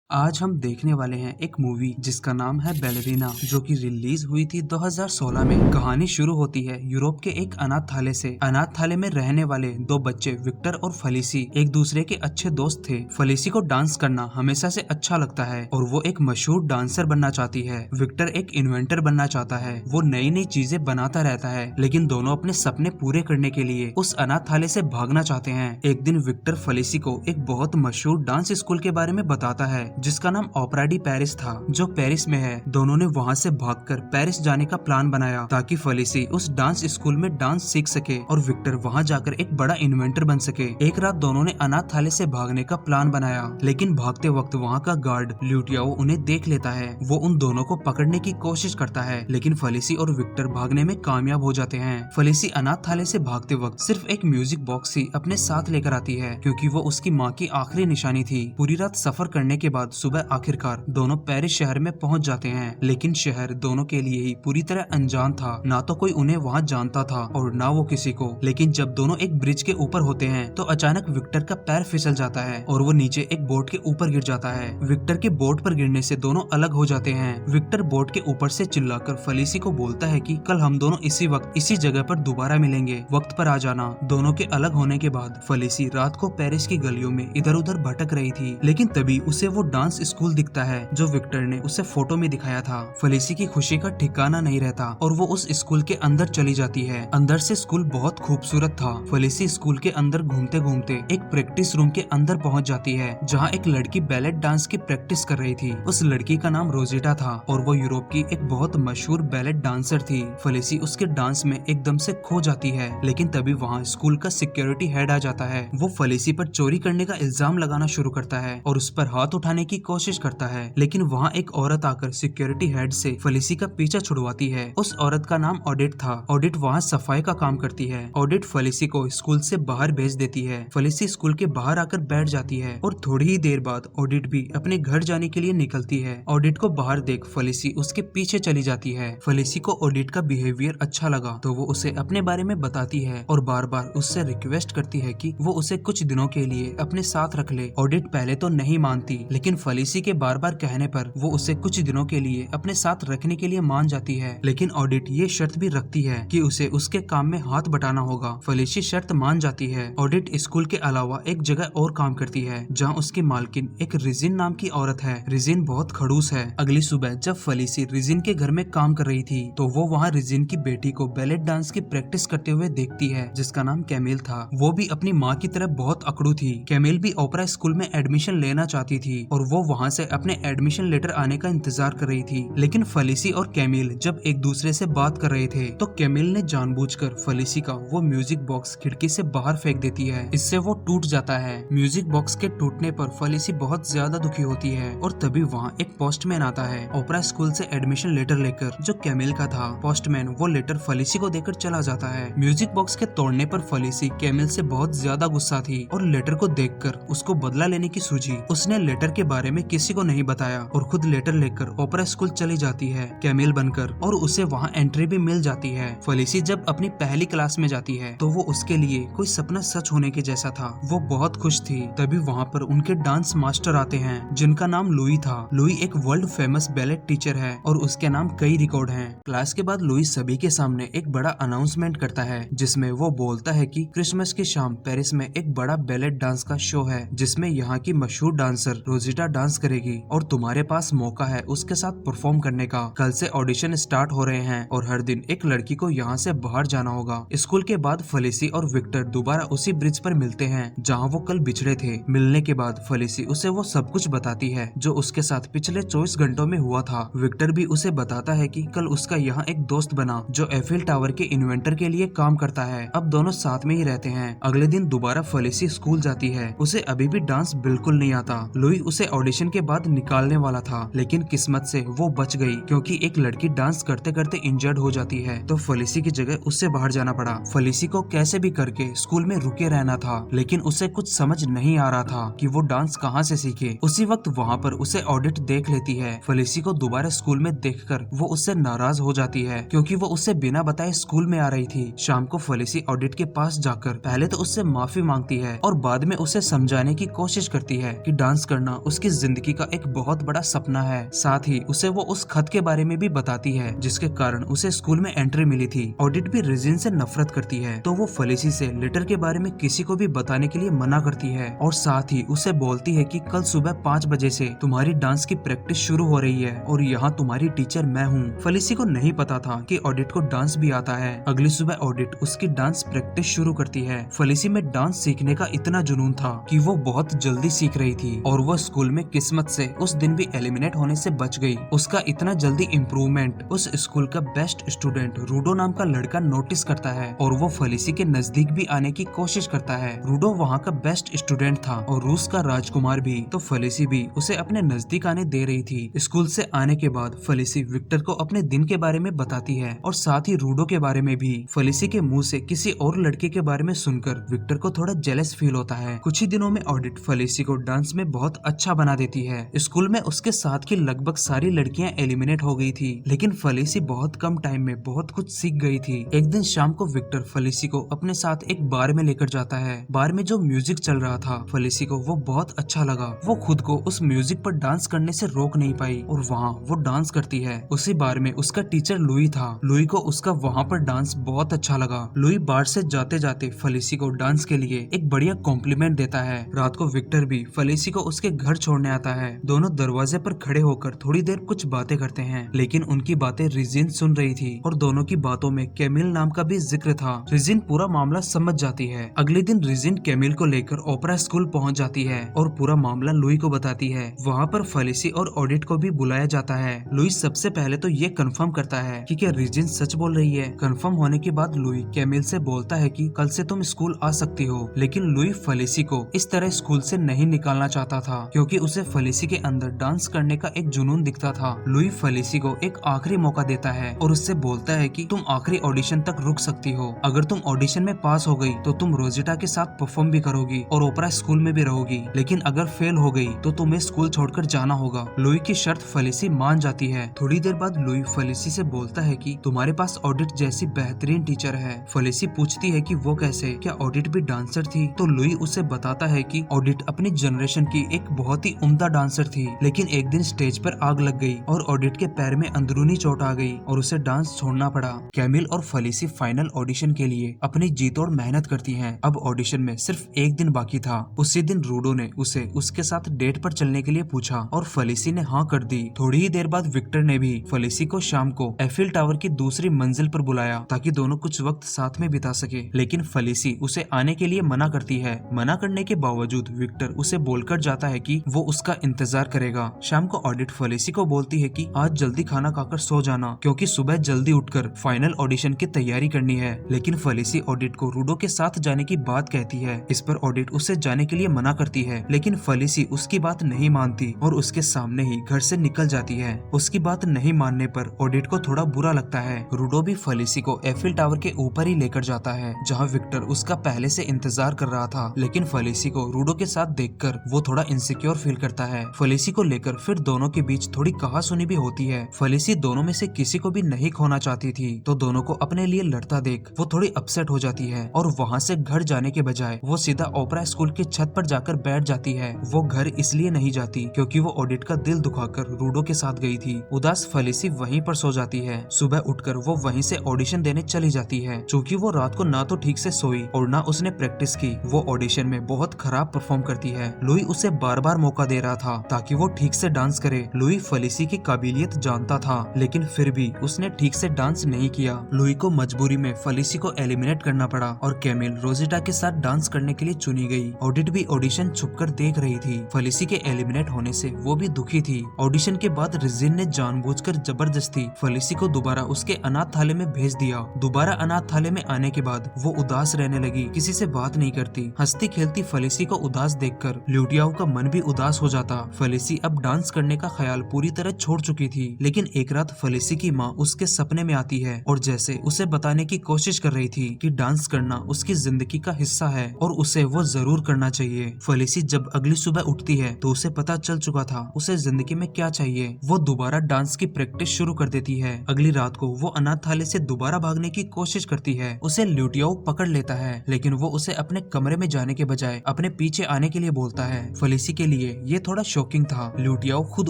आज हम देखने वाले हैं एक मूवी जिसका नाम है बैलेरिना, जो कि रिलीज हुई थी 2016 में। कहानी शुरू होती है यूरोप के एक अनाथालय से। अनाथालय में रहने वाले दो बच्चे विक्टर और फलिसी एक दूसरे के अच्छे दोस्त थे। फलिसी को डांस करना हमेशा से अच्छा लगता है और वो एक मशहूर डांसर बनना चाहती है। विक्टर एक इन्वेंटर बनना चाहता है। वो नई नई चीजें बनाता रहता है, लेकिन दोनों अपने सपने पूरे करने के लिए उस अनाथालय से भागना चाहते हैं। एक दिन विक्टर फलिसी को एक बहुत मशहूर डांस स्कूल के बारे में बताता है जिसका नाम ओपेरा डी पेरिस था, जो पेरिस में है। दोनों ने वहाँ से भागकर पेरिस जाने का प्लान बनाया ताकि फलिसी उस डांस स्कूल में डांस सीख सके और विक्टर वहाँ जाकर एक बड़ा इन्वेंटर बन सके। एक रात दोनों ने अनाथालय से भागने का प्लान बनाया, लेकिन भागते वक्त वहाँ का गार्ड ल्यूटियाओ उन्हें देख लेता है। वो उन दोनों को पकड़ने की कोशिश करता है, लेकिन फलिसी और विक्टर भागने में कामयाब हो जाते हैं। फलिसी अनाथालय से भागते वक्त सिर्फ एक म्यूजिक बॉक्स ही अपने साथ लेकर आती है, क्योंकि वो उसकी माँ की आखिरी निशानी थी। पूरी रात सफर करने के बाद सुबह आखिरकार दोनों पेरिस शहर में पहुंच जाते हैं, लेकिन शहर दोनों के लिए ही पूरी तरह अनजान था। ना तो कोई उन्हें वहां जानता था और ना वो किसी को। लेकिन जब दोनों एक ब्रिज के ऊपर होते हैं तो अचानक विक्टर का पैर फिसल जाता है और वो नीचे एक बोट के ऊपर गिर जाता है। विक्टर के बोट पर गिरने से दोनों अलग हो जाते हैं। विक्टर बोट के ऊपर से चिल्लाकर फलिसी को बोलता है कि कल हम दोनों इसी वक्त इसी जगह पर दोबारा मिलेंगे, वक्त पर आ जाना। दोनों के अलग होने के बाद फलिसी रात को पेरिस की गलियों में इधर उधर भटक रही थी, लेकिन तभी उसे वो डांस स्कूल दिखता है जो विक्टर ने उसे फोटो में दिखाया था। फलिसी की खुशी का ठिकाना नहीं रहता और वो उस स्कूल के अंदर चली जाती है। अंदर से स्कूल बहुत खूबसूरत था। फलिसी स्कूल के अंदर घूमते घूमते एक प्रैक्टिस रूम के अंदर पहुंच जाती है, जहां एक लड़की बैलेट डांस की प्रैक्टिस कर रही थी। उस लड़की का नाम रोजेटा था और वो यूरोप की एक बहुत मशहूर बैलेट डांसर थी। फलिसी उसके डांस में एकदम से खो जाती है, लेकिन तभी वहाँ स्कूल का सिक्योरिटी हेड आ जाता है। वो फलिसी पर चोरी करने का इल्जाम लगाना शुरू करता है और उस पर हाथ उठाने की कोशिश करता है, लेकिन वहाँ एक औरत आकर सिक्योरिटी हेड से फलिसी का पीछा छुड़वाती है। उस औरत का नाम ऑडिट था। ऑडिट वहाँ सफाई का काम करती है। ऑडिट फलिसी को स्कूल से बाहर भेज देती है। फलिसी स्कूल के बाहर आकर बैठ जाती है और थोड़ी ही देर बाद ऑडिट भी अपने घर जाने के लिए निकलती है। ऑडिट को बाहर देख फलिसी उसके पीछे चली जाती है। फलिसी को ऑडिट का बिहेवियर अच्छा लगा तो वो उसे अपने बारे में बताती है और बार बार उससे रिक्वेस्ट करती है कि वो उसे कुछ दिनों के लिए अपने साथ रख ले। ऑडिट पहले तो नहीं मानती, लेकिन फलिसी के बार बार कहने पर वो उसे कुछ दिनों के लिए अपने साथ रखने के लिए मान जाती है। लेकिन ऑडिट ये शर्त भी रखती है कि उसे उसके काम में हाथ बटाना होगा। फलिसी शर्त मान जाती है। ऑडिट स्कूल के अलावा एक जगह और काम करती है, जहाँ उसकी मालकिन एक रिजिन नाम की औरत है। रिजिन बहुत खड़ूस है। अगली सुबह जब फलिसी रिजिन के घर में काम कर रही थी तो वो वहाँ रिजिन की बेटी को बैलेट डांस की प्रैक्टिस करते हुए देखती है, जिसका नाम कैमिल था। वो भी अपनी माँ की तरह बहुत अकड़ू थी। कैमिल भी ओपेरा स्कूल में एडमिशन लेना चाहती थी और वो वहाँ से अपने एडमिशन लेटर आने का इंतजार कर रही थी। लेकिन फलिसी और कैमिल जब एक दूसरे से बात कर रहे थे तो कैमिल ने जानबूझकर फलिसी का वो म्यूजिक बॉक्स खिड़की से बाहर फेंक देती है। इससे वो टूट जाता है। म्यूजिक बॉक्स के टूटने पर फलिसी बहुत ज्यादा दुखी होती है और तभी वहाँ एक पोस्टमैन आता है ओपेरा स्कूल से एडमिशन लेटर लेकर, जो कैमिल का था। पोस्टमैन वो लेटर फलिसी को देकर चला जाता है। म्यूजिक बॉक्स के तोड़ने पर फलिसी कैमिल से बहुत ज्यादा गुस्सा थी और लेटर को देखकर उसको बदला लेने की सूझी। उसने लेटर के बारे में किसी को नहीं बताया और खुद लेटर लेकर ओपेरा स्कूल चली जाती है कैमिल बनकर, और उसे वहाँ एंट्री भी मिल जाती है। फलिसी जब अपनी पहली क्लास में जाती है तो वो उसके लिए कोई सपना सच होने के जैसा था। वो बहुत खुश थी। तभी वहाँ पर उनके डांस मास्टर आते हैं, जिनका नाम लुई था। लुई एक वर्ल्ड फेमस बैलेट टीचर है और उसके नाम कई रिकॉर्ड हैं। क्लास के बाद लुई सभी के सामने एक बड़ा अनाउंसमेंट करता है, जिसमें वो बोलता है कि क्रिसमस की शाम पेरिस में एक बड़ा बैलेट डांस का शो है, जिसमें यहाँ की मशहूर डांसर रोजेटा डांस करेगी और तुम्हारे पास मौका है उसके साथ परफॉर्म करने का। कल से ऑडिशन स्टार्ट हो रहे हैं और हर दिन एक लड़की को यहाँ से बाहर जाना होगा। स्कूल के बाद फलिसी और विक्टर दोबारा उसी ब्रिज पर मिलते हैं जहाँ वो कल बिछड़े थे। मिलने के बाद फलिसी उसे वो सब कुछ बताती है जो उसके साथ पिछले 24 घंटों में हुआ था। विक्टर भी उसे बताता है कि कल उसका यहाँ एक दोस्त बना जो एफिल टावर के इन्वेंटर के लिए काम करता है। अब दोनों साथ में ही रहते हैं। अगले दिन दोबारा फलिसी स्कूल जाती है। उसे अभी भी डांस बिल्कुल नहीं आता। लुई उसे ऑडिशन के बाद निकालने वाला था, लेकिन किस्मत से वो बच गई क्योंकि एक लड़की डांस करते करते इंजर्ड हो जाती है, तो फलिसी की जगह उससे बाहर जाना पड़ा। फलिसी को कैसे भी करके स्कूल में रुके रहना था, लेकिन उसे कुछ समझ नहीं आ रहा था कि वो डांस कहाँ से सीखे। उसी वक्त वहाँ पर उसे ऑडिट देख लेती है। फलिसी को दोबारा स्कूल में देखकर वो उससे नाराज हो जाती है क्योंकि वो उससे बिना बताए स्कूल में आ रही थी। शाम को फलिसी ऑडिट के पास जाकर पहले तो उससे माफी मांगती है और बाद में उसे समझाने की कोशिश करती है कि डांस करना उसकी जिंदगी का एक बहुत बड़ा सपना है। साथ ही उसे वो उस खत के बारे में भी बताती है जिसके कारण उसे स्कूल में एंट्री मिली थी। ऑडिट भी रिजिन से नफरत करती है तो वो फेलिसी से लेटर के बारे में किसी को भी बताने के लिए मना करती है और साथ ही उसे बोलती है कि कल सुबह 5 बजे से तुम्हारी डांस की प्रैक्टिस शुरू हो रही है और यहाँ तुम्हारी टीचर मैं हूँ। फेलिसी को नहीं पता था कि ऑडिट को डांस भी आता है। अगली सुबह ऑडिट उसकी डांस प्रैक्टिस शुरू करती है। फेलिसी में डांस सीखने का इतना जुनून था कि वो बहुत जल्दी सीख रही थी और वो स्कूल में किस्मत से उस दिन भी एलिमिनेट होने से बच गई। उसका इतना जल्दी इम्प्रूवमेंट उस स्कूल का बेस्ट स्टूडेंट रूडो नाम का लड़का नोटिस करता है और वो फेलिसी के नजदीक भी आने की कोशिश करता है। रूडो वहाँ का बेस्ट स्टूडेंट था और रूस का राजकुमार भी, तो फेलिसी भी उसे अपने नजदीक आने दे रही थी। स्कूल से आने के बाद फेलिसी विक्टर को अपने दिन के बारे में बताती है और साथ ही रूडो के बारे में भी। फेलिसी के मुंह से किसी और लड़के के बारे में सुनकर विक्टर को थोड़ा जेलस फील होता है। कुछ ही दिनों में ऑडिट फेलिसी को डांस में बहुत अच्छा बना देती है। स्कूल में उसके साथ की लगभग सारी लड़कियां एलिमिनेट हो गई थी, लेकिन फेलिसी बहुत कम टाइम में बहुत कुछ सीख गई थी। एक दिन शाम को विक्टर फेलिसी को अपने साथ एक बार में लेकर जाता है। बार में जो म्यूजिक चल रहा था फेलिसी को वो बहुत अच्छा लगा। वो खुद को उस म्यूजिक पर डांस करने से रोक नहीं पाई और वहाँ वो डांस करती है। उसी बार में उसका टीचर लुई था। लुई को उसका वहाँ पर डांस बहुत अच्छा लगा। लुई बार से जाते जाते फेलिसी को डांस के लिए एक बढ़िया कॉम्प्लीमेंट देता है। रात को विक्टर भी फेलिसी को उसके घर छोड़ने आता है। दोनों दरवाजे पर खड़े होकर थोड़ी देर कुछ बातें करते हैं, लेकिन उनकी बातें रिजिन सुन रही थी और दोनों की बातों में कैमिल नाम का भी जिक्र था। रिजिन पूरा मामला समझ जाती है। अगले दिन रिजिन कैमिल को लेकर ओपेरा स्कूल पहुंच जाती है और पूरा मामला लुई को बताती है। वहाँ पर फेलिसी और ऑडिट को भी बुलाया जाता है। लुई सबसे पहले तो ये कंफर्म करता है कि क्या रिजिन सच बोल रही है। कंफर्म होने के बाद लुई कैमिल से बोलता है कि कल से तुम स्कूल आ सकती हो, लेकिन लुई फेलिसी को इस तरह स्कूल से नहीं निकालना चाहता था क्योंकि उसे फेलिसी के अंदर डांस करने का एक जुनून दिखता था। लुई फेलिसी को एक आखिरी मौका देता है और उससे बोलता है कि तुम आखिरी ऑडिशन तक रुक सकती हो। अगर तुम ऑडिशन में पास हो गई तो तुम रोजिटा के साथ परफॉर्म भी करोगी और ओपेरा स्कूल में भी रहोगी, लेकिन अगर फेल हो गई तो तुम्हें स्कूल छोड़कर जाना होगा। लुई की शर्त फेलिसी मान जाती है। थोड़ी देर बाद लुई फेलिसी से बोलता है कि तुम्हारे पास ऑडिट जैसी बेहतरीन टीचर है। फेलिसी पूछती है कि वो कैसे, क्या ऑडिट भी डांसर थी? तो लुई उसे बताता है कि ऑडिट अपनी जनरेशन की एक बहुत ही उम्दा डांसर थी, लेकिन एक दिन स्टेज पर आग लग गई और ऑडिट के पैर में अंदरूनी चोट आ गई और उसे डांस छोड़ना पड़ा। कैमिल और फेलिसी फाइनल ऑडिशन के लिए अपनी जी तोड़ मेहनत करती हैं। अब ऑडिशन में सिर्फ एक दिन बाकी था। उसी दिन रूडो ने उसे उसके साथ डेट पर चलने के लिए पूछा और फेलिसी ने हाँ कर दी। थोड़ी ही देर बाद विक्टर ने भी फेलिसी को शाम को एफिल टावर की दूसरी मंजिल पर बुलाया ताकि दोनों कुछ वक्त साथ में बिता सके, लेकिन फेलिसी उसे आने के लिए मना करती है। मना करने के बावजूद विक्टर उसे बोलकर जाता है कि वो उसका इंतजार करेगा। शाम को ऑडिट फेलिसी को बोलती है कि आज जल्दी खाना खाकर सो जाना क्योंकि सुबह जल्दी उठकर फाइनल ऑडिशन की तैयारी करनी है, लेकिन फेलिसी ऑडिट को रूडो के साथ जाने की बात कहती है। इस पर ऑडिट उसे जाने के लिए मना करती है, लेकिन फेलिसी उसकी बात नहीं मानती और उसके सामने ही घर से निकल जाती है। उसकी बात नहीं मानने पर ऑडिट को थोड़ा बुरा लगता है। रूडो भी फेलिसी को एफिल टावर के ऊपर ही लेकर जाता है जहाँ विक्टर उसका पहले से इंतजार कर रहा था, लेकिन फेलिसी को रूडो के साथ देखकर वो थोड़ा इनसिक्योर फील करता है। फेलिसी को लेकर फिर दोनों के बीच थोड़ी कहासुनी भी होती है। फेलिसी दोनों में से किसी को भी नहीं खोना चाहती थी, तो दोनों को अपने लिए लड़ता देख वो थोड़ी अपसेट हो जाती है और वहाँ से घर जाने के बजाय वो सीधा ओपेरा स्कूल की छत पर जाकर बैठ जाती है। वो घर इसलिए नहीं जाती क्योंकि वो ऑडिट का दिल दुखाकर रूडो के साथ गई थी। उदास फेलिसी वहीं पर सो जाती है। सुबह उठकर वो वहीं से ऑडिशन देने चली जाती है। चूँकि वो रात को ना तो ठीक से सोई और ना उसने प्रैक्टिस की, वो ऑडिशन में बहुत खराब परफॉर्म करती है। लुई उसे बार बार मौका दे रहा था ताकि वो ठीक से डांस करे। लुई फेलिसी की काबिलियत जानता था, लेकिन फिर भी उसने ठीक से डांस नहीं किया। लुई को मजबूरी में फेलिसी को एलिमिनेट करना पड़ा और कैमिल रोजिटा के साथ डांस करने के लिए चुनी गई। ऑडिट भी ऑडिशन छुपकर देख रही थी। फेलिसी के एलिमिनेट होने से वो भी दुखी थी। ऑडिशन के बाद रिजिन ने जानबूझकर जबरदस्ती फेलिसी को दोबारा उसके अनाथालय में भेज दिया। दोबारा अनाथालय में आने के बाद वो उदास रहने लगी, किसी से बात नहीं करती। हंसती खेलती फेलिसी को उदास देखकर ल्यूटियाओ का मन भी उदास हो जाता। फेलिसी अब डांस करने का ख्याल पूरी तरह छोड़ चुकी थी, लेकिन एक रात फेलिसी की माँ उसके सपने में आती है और जैसे उसे बताने की कोशिश कर रही थी कि डांस करना उसकी जिंदगी का हिस्सा है और उसे वो जरूर करना चाहिए। फेलिसी जब अगली सुबह उठती है तो उसे पता चल चुका था उसे जिंदगी में क्या चाहिए। वो दोबारा डांस की प्रैक्टिस शुरू कर देती है। अगली रात को वो अनाथालय से दोबारा भागने की कोशिश करती है। उसे ल्यूटियाओ पकड़ लेता है, लेकिन वो उसे अपने कमरे में जाने के बजाय अपने पीछे आने के लिए बोलता है। फेलिसी के लिए लिए ये थोड़ा शॉकिंग था। लुटियाओ खुद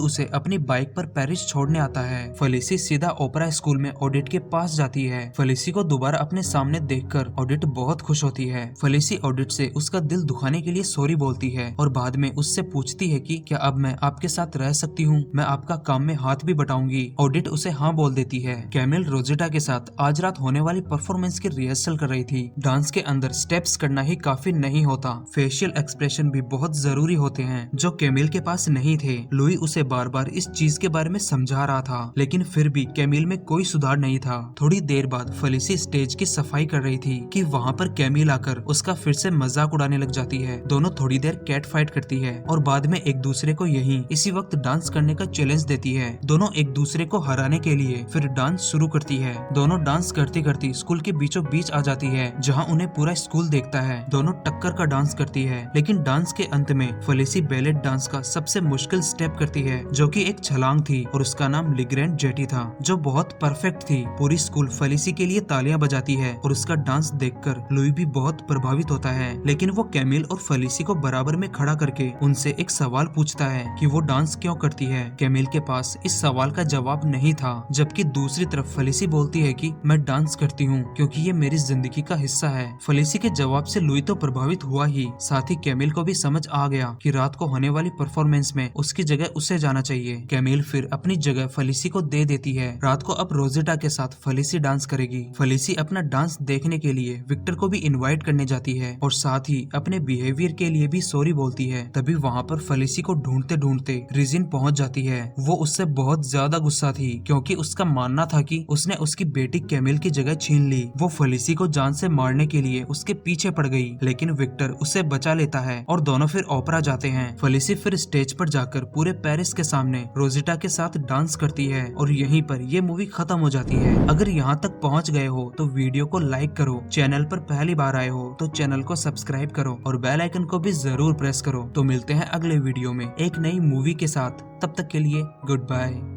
उसे अपनी बाइक पर पेरिस छोड़ने आता है। फेलिसी सीधा ओपेरा स्कूल में ऑडिट के पास जाती है। फेलिसी को दोबारा अपने सामने देखकर ऑडिट बहुत खुश होती है। फेलिसी ऑडिट से उसका दिल दुखाने के लिए सॉरी बोलती है और बाद में उससे पूछती है कि क्या अब मैं आपके साथ रह सकती हूँ, मैं आपका काम में हाथ भी बटाऊंगी। ऑडिट उसे हाँ बोल देती है। कैमिल रोजेटा के साथ आज रात होने वाली परफॉर्मेंस की रिहर्सल कर रही थी। डांस के अंदर स्टेप्स करना ही काफी नहीं होता, फेशियल एक्सप्रेशन भी बहुत जरूरी होते हैं जो कैमिल के पास नहीं थे। लुई उसे बार बार इस चीज के बारे में समझा रहा था, लेकिन फिर भी कैमिल में कोई सुधार नहीं था। थोड़ी देर बाद फेलिसी स्टेज की सफाई कर रही थी कि वहाँ पर कैमिल आकर उसका फिर से मजाक उड़ाने लग जाती है। दोनों थोड़ी देर कैट फाइट करती है और बाद में एक दूसरे को यही इसी वक्त डांस करने का चैलेंज देती है। दोनों एक दूसरे को हराने के लिए फिर डांस शुरू करती है। दोनों डांस करती करती स्कूल के बीचों बीच आ जाती है जहाँ उन्हें पूरा स्कूल देखता है। दोनों टक्कर का डांस करती है, लेकिन डांस के अंत में फेलिसी बैलेट डांस का सबसे मुश्किल स्टेप करती है जो कि एक छलांग थी और उसका नाम लिग्रेंड जेटी था जो बहुत परफेक्ट थी। पूरी स्कूल फेलिसी के लिए तालियां बजाती है और उसका डांस देखकर लुई भी बहुत प्रभावित होता है, लेकिन वो कैमिल और फेलिसी को बराबर में खड़ा करके उनसे एक सवाल पूछता है कि वो डांस क्यों करती है। कैमिल के पास इस सवाल का जवाब नहीं था, जबकि दूसरी तरफ फेलिसी बोलती है कि मैं डांस करती हूँ क्योंकि ये मेरी जिंदगी का हिस्सा है। फेलिसी के जवाब से लुई तो प्रभावित हुआ ही, साथ ही कैमिल को भी समझ आ गया कि रात को होने वाली परफॉर्मेंस में उसकी जगह उसे जाना चाहिए। कैमिल फिर अपनी जगह फेलिसी को दे देती है। रात को अब रोजेटा के साथ फेलिसी डांस करेगी। फेलिसी अपना डांस देखने के लिए विक्टर को भी इनवाइट करने जाती है और साथ ही अपने बिहेवियर के लिए भी सॉरी बोलती है। तभी वहाँ पर फेलिसी को ढूंढते ढूंढते रिजिन पहुँच जाती है। वो उससे बहुत ज्यादा गुस्सा थी क्योंकि उसका मानना था कि उसने उसकी बेटी कैमिल की जगह छीन ली। वो फेलिसी को जान से मारने के लिए उसके पीछे पड़ गई, लेकिन विक्टर उसे बचा लेता है और दोनों फिर ओपेरा जाते हैं। फेलिसी फिर स्टेज पर जाकर पूरे पेरिस के सामने रोजेटा के साथ डांस करती है और यहीं पर ये मूवी खत्म हो जाती है। अगर यहाँ तक पहुँच गए हो तो वीडियो को लाइक करो, चैनल पर पहली बार आए हो तो चैनल को सब्सक्राइब करो और बेल आइकन को भी जरूर प्रेस करो। तो मिलते हैं अगले वीडियो में एक नई मूवी के साथ, तब तक के लिए गुड बाय।